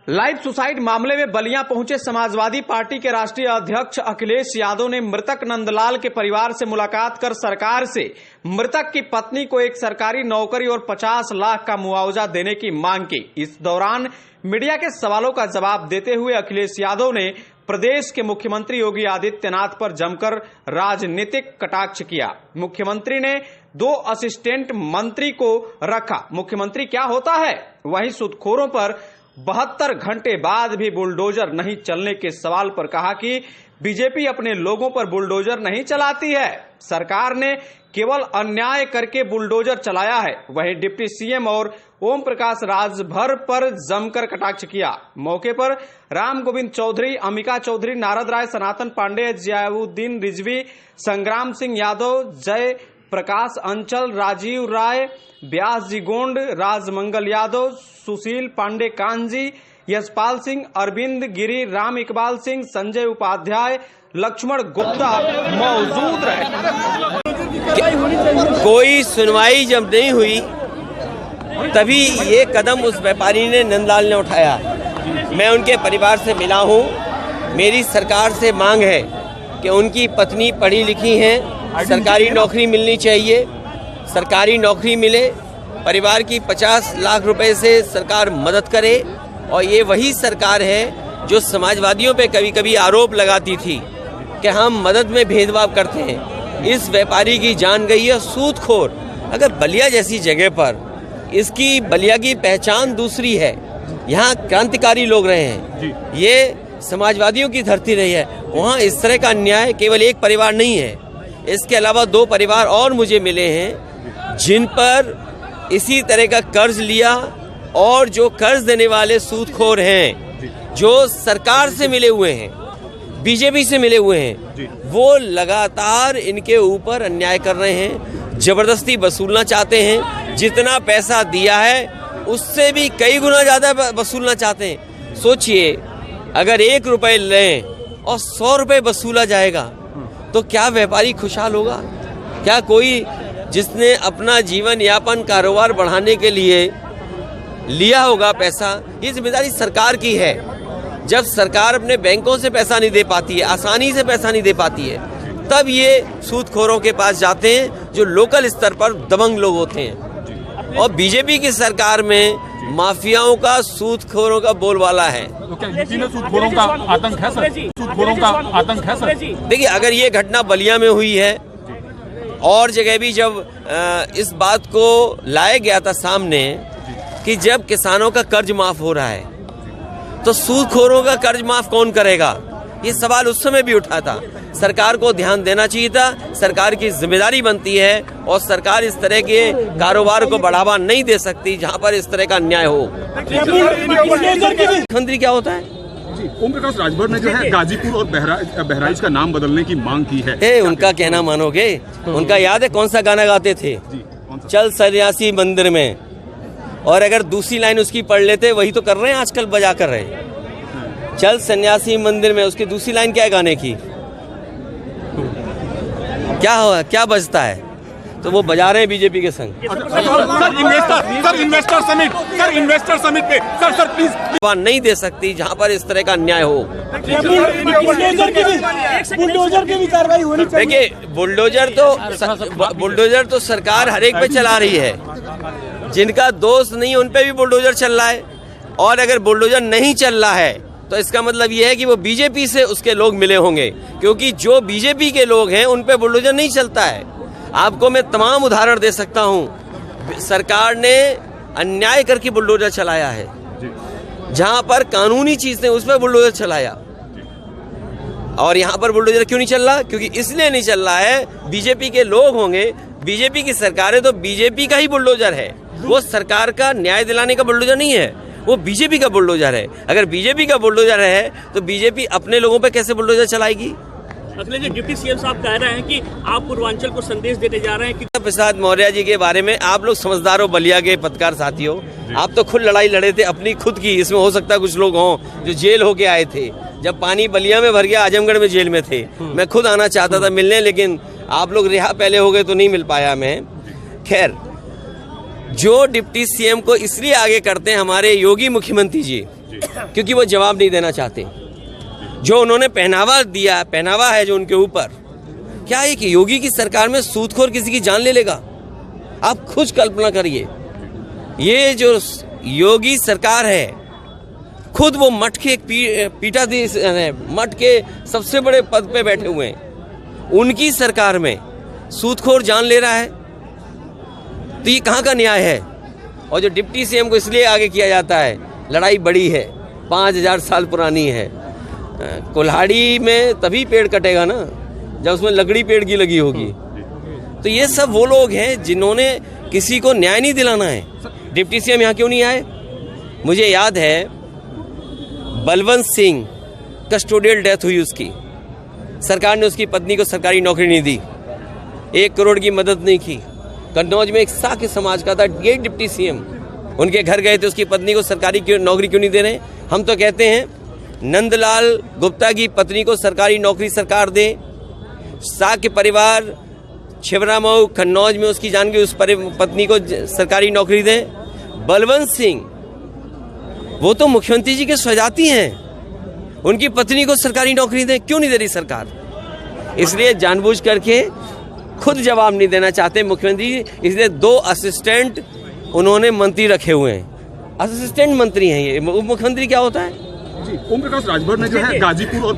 Life suicide मामले में बलिया पहुंचे समाजवादी पार्टी के राष्ट्रीय अध्यक्ष अखिलेश यादव ने मृतक नंदलाल के परिवार से मुलाकात कर सरकार से मृतक की पत्नी को एक सरकारी नौकरी और 50 लाख का मुआवजा देने की मांग की। इस दौरान मीडिया के सवालों का जवाब देते हुए अखिलेश यादव ने प्रदेश के मुख्यमंत्री योगी आदित्यनाथ पर जमकर राजनीतिक कटाक्ष किया। मुख्यमंत्री ने 2 असिस्टेंट मंत्री को रखा। मुख्यमंत्री क्या होता है? वहीं सूदखोरों पर 72 घंटे बाद भी बुलडोजर नहीं चलने के सवाल पर कहा कि बीजेपी अपने लोगों पर बुलडोजर नहीं चलाती है, सरकार ने केवल अन्याय करके बुलडोजर चलाया है। वहीं डिप्टी सीएम और ओम प्रकाश राजभर पर जमकर कटाक्ष किया। मौके पर राम गोविंद चौधरी, अमिका चौधरी, नारद राय, सनातन पांडे, जियाउद्दीन रिजवी, संग्राम सिंह यादव, जय प्रकाश अंचल, राजीव राय, व्यास जी गोंड, राजमंगल यादव, सुशील पांडे कांजी, यशपाल सिंह, अरविंद गिरी, राम इकबाल सिंह, संजय उपाध्याय, लक्ष्मण गुप्ता मौजूद रहे। कोई सुनवाई जब नहीं हुई तभी ये कदम उस व्यापारी ने नंदलाल ने उठाया। मैं उनके परिवार से मिला हूँ। मेरी सरकार से मांग है कि उनकी पत्नी पढ़ी लिखी हैं, सरकारी नौकरी मिलनी चाहिए, सरकारी नौकरी मिले, परिवार की 50 लाख रुपए से सरकार मदद करे। और ये वही सरकार है जो समाजवादियों पे कभी कभी आरोप लगाती थी कि हम मदद में भेदभाव करते हैं। इस व्यापारी की जान गई है सूदखोर। अगर बलिया जैसी जगह पर इसकी बलिया की पहचान दूसरी है, यहाँ क्रांतिकारी लोग रहे हैं, ये समाजवादियों की धरती रही है, वहाँ इस तरह का अन्याय केवल एक परिवार नहीं है, इसके अलावा 2 परिवार और मुझे मिले हैं जिन पर इसी तरह का कर्ज लिया और जो कर्ज देने वाले सूदखोर हैं, जो सरकार से मिले हुए हैं, बीजेपी से मिले हुए हैं, वो लगातार इनके ऊपर अन्याय कर रहे हैं, जबरदस्ती वसूलना चाहते हैं। जितना पैसा दिया है उससे भी कई गुना ज्यादा वसूलना चाहते हैं। सोचिए, अगर 1 रुपए लें और 100 रुपए वसूला जाएगा तो क्या व्यापारी खुशहाल होगा? क्या कोई जिसने अपना जीवन यापन कारोबार बढ़ाने के लिए लिया होगा पैसा, ये जिम्मेदारी सरकार की है। जब सरकार अपने बैंकों से पैसा नहीं दे पाती है, आसानी से पैसा नहीं दे पाती है, तब ये सूदखोरों के पास जाते हैं जो लोकल स्तर पर दबंग लोग होते हैं। और बीजेपी की सरकार में माफियाओं का, सूदखोरों का बोलबाला है। तो क्या यूपी में सूदखोरों का आतंक है सर? सूदखोरों का आतंक है सर? देखिए, अगर ये घटना बलिया में हुई है और जगह भी जब इस बात को लाया गया था सामने कि जब किसानों का कर्ज माफ हो रहा है तो सूदखोरों का कर्ज माफ कौन करेगा, ये सवाल उस समय भी उठा था। सरकार को ध्यान देना चाहिए था, सरकार की जिम्मेदारी बनती है और सरकार इस तरह के कारोबार को बढ़ावा नहीं दे सकती जहां पर इस तरह का अन्याय हो। मुख्यमंत्री क्या होता है? ओम प्रकाश राजभर ने जो है गाजीपुर और बहराइच का नाम बदलने की मांग की है। उनका कहना मानोगे? उनका याद है कौन सा गाना गाते थे? चल सन्यासी मंदिर में। और अगर दूसरी लाइन उसकी पढ़ लेते, वही तो कर रहे हैं आजकल, बजा कर रहे हैं, चल सन्यासी मंदिर में। उसकी दूसरी लाइन क्या है गाने की? क्या हो, क्या बजता है? तो वो बजा रहे हैं बीजेपी के संग। इन्वेस्टर समिट पे सर प्लीज नहीं दे सकती जहां पर इस तरह का अन्याय हो। बुलडोजर की भी कार्रवाई होनी चाहिए। देखिए, बुलडोजर तो सरकार हर एक पे चला रही है, जिनका दोस्त नहीं उन पे भी बुलडोजर चल रहा है। और अगर बुलडोजर नहीं चल रहा है तो इसका मतलब यह है कि वो बीजेपी से उसके लोग मिले होंगे, क्योंकि जो बीजेपी के लोग हैं उन पे बुलडोजर नहीं चलता है। आपको मैं तमाम उदाहरण दे सकता हूं। सरकार ने अन्याय करके बुलडोजर चलाया है, जहां पर कानूनी चीज थे उस पर बुलडोजर चलाया। और यहां पर बुलडोजर क्यों नहीं चल रहा? क्योंकि इसलिए नहीं चल रहा है, बीजेपी के लोग होंगे, बीजेपी की सरकार है तो बीजेपी का ही बुलडोजर है। वो सरकार का न्याय दिलाने का बुलडोजर नहीं है, वो बीजेपी का बुलडोजर है। अगर बीजेपी का बुलडोजर है तो बीजेपी अपने लोगों पे कैसे बुलडोजर चलाएगी? अखिलेश जी, डिप्टी सीएम साहब कह रहे हैं कि आप पूर्वांचल को संदेश देते जा रहे हैं कि प्रसाद मौर्य जी के बारे में आप लोग समझदार हो, बलिया के पत्रकार साथियों, आप तो खुद लड़ाई लड़े थे अपनी खुद की। इसमें हो सकता है कुछ लोग हों जो जेल होके आए थे, जब पानी बलिया में भर गया, आजमगढ़ में जेल में थे। मैं खुद आना चाहता था मिलने, लेकिन आप लोग रिहा पहले हो गए तो नहीं मिल पाया मैं। खैर, जो डिप्टी सीएम को इसलिए आगे करते हैं हमारे योगी मुख्यमंत्री जी, क्योंकि वो जवाब नहीं देना चाहते। जो उन्होंने पहनावा दिया, पहनावा है जो उनके ऊपर, क्या एक योगी की सरकार में सूदखोर किसी की जान ले लेगा? आप खुद कल्पना करिए। ये जो योगी सरकार है, खुद वो मठ के पीठाधीश मठ के सबसे बड़े पद पे बैठे हुए हैं, उनकी सरकार में सूदखोर जान ले रहा है, तो ये कहाँ का न्याय है? और जो डिप्टी सीएम को इसलिए आगे किया जाता है, लड़ाई बड़ी है, 5000 साल पुरानी है। कुल्हाड़ी में तभी पेड़ कटेगा ना जब उसमें लकड़ी पेड़ की लगी होगी। तो ये सब वो लोग हैं जिन्होंने किसी को न्याय नहीं दिलाना है। डिप्टी सीएम यहाँ क्यों नहीं आए? मुझे याद है बलवंत सिंह कस्टोडियल डेथ हुई उसकी, सरकार ने उसकी पत्नी को सरकारी नौकरी नहीं दी, 1 करोड़ की मदद नहीं की। कन्नौज में एक साके समाज का था, ये डिप्टी सीएम उनके घर गए थे, उसकी पत्नी को सरकारी नौकरी क्यों नहीं दे रहे? हम तो कहते हैं नंदलाल गुप्ता की पत्नी को सरकारी नौकरी सरकार दे। साके परिवार छिबरामऊ कन्नौज में उसकी जान की उस पत्नी को सरकारी नौकरी दे। बलवंत सिंह वो तो मुख्यमंत्री जी के स्वजाती हैं, उनकी पत्नी को सरकारी नौकरी दें, क्यों नहीं दे रही सरकार? इसलिए जानबूझ करके खुद जवाब नहीं देना चाहते मुख्यमंत्री जी, इसलिए 2 असिस्टेंट उन्होंने मंत्री रखे हुए हैं। असिस्टेंट मंत्री हैं ये, उप मुख्यमंत्री क्या होता है? ओम प्रकाश राजभर ने जो है गाजीपुर और